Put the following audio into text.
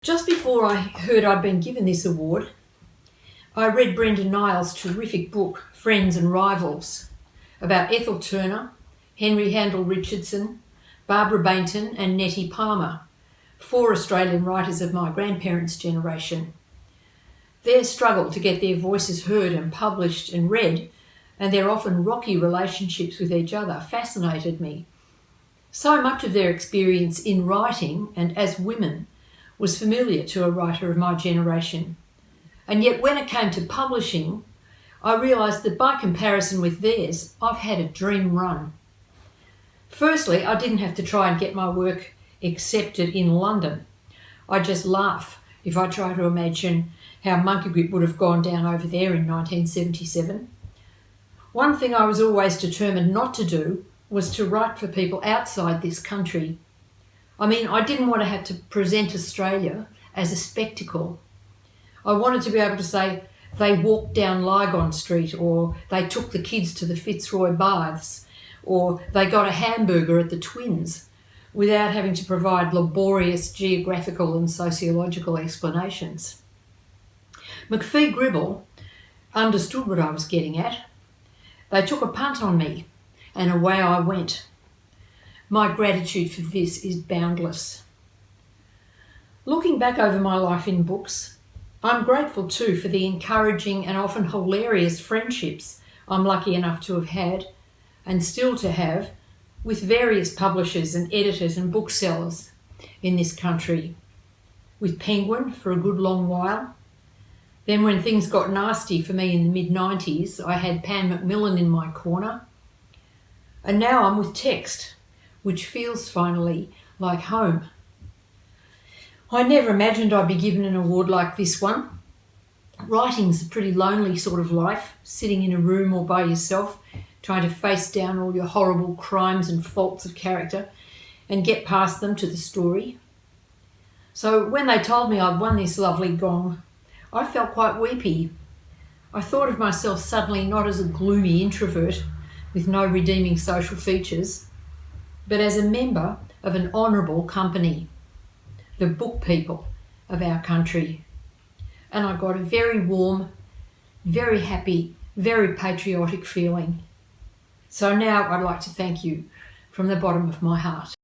Just before I heard I'd been given this award, I read Brenda Niles' terrific book, Friends and Rivals, about Ethel Turner, Henry Handel Richardson, Barbara Bainton and Nettie Palmer, 4 Australian writers of my grandparents' generation. Their struggle to get their voices heard and published and read, and their often rocky relationships with each other, fascinated me. So much of their experience in writing and as women was familiar to a writer of my generation. And yet when it came to publishing, I realised that by comparison with theirs, I've had a dream run. Firstly, I didn't have to try and get my work accepted in London. I just laugh if I try to imagine how Monkey Grip would have gone down over there in 1977. One thing I was always determined not to do was to write for people outside this country. I mean, I didn't want to have to present Australia as a spectacle. I wanted to be able to say they walked down Lygon Street, or they took the kids to the Fitzroy Baths, or they got a hamburger at the Twins, without having to provide laborious geographical and sociological explanations. McPhee Gribble understood what I was getting at. They took a punt on me, and away I went. My gratitude for this is boundless. Looking back over my life in books, I'm grateful too for the encouraging and often hilarious friendships I'm lucky enough to have had, and still to have, with various publishers and editors and booksellers in this country. With Penguin for a good long while. Then when things got nasty for me in the mid-90s, I had Pan Macmillan in my corner. And now I'm with Text, which feels finally like home. I never imagined I'd be given an award like this one. Writing's a pretty lonely sort of life, sitting in a room all by yourself, trying to face down all your horrible crimes and faults of character and get past them to the story. So when they told me I'd won this lovely gong, I felt quite weepy. I thought of myself suddenly not as a gloomy introvert with no redeeming social features, but as a member of an honourable company, the book people of our country. And I got a very warm, very happy, very patriotic feeling. So now I'd like to thank you from the bottom of my heart.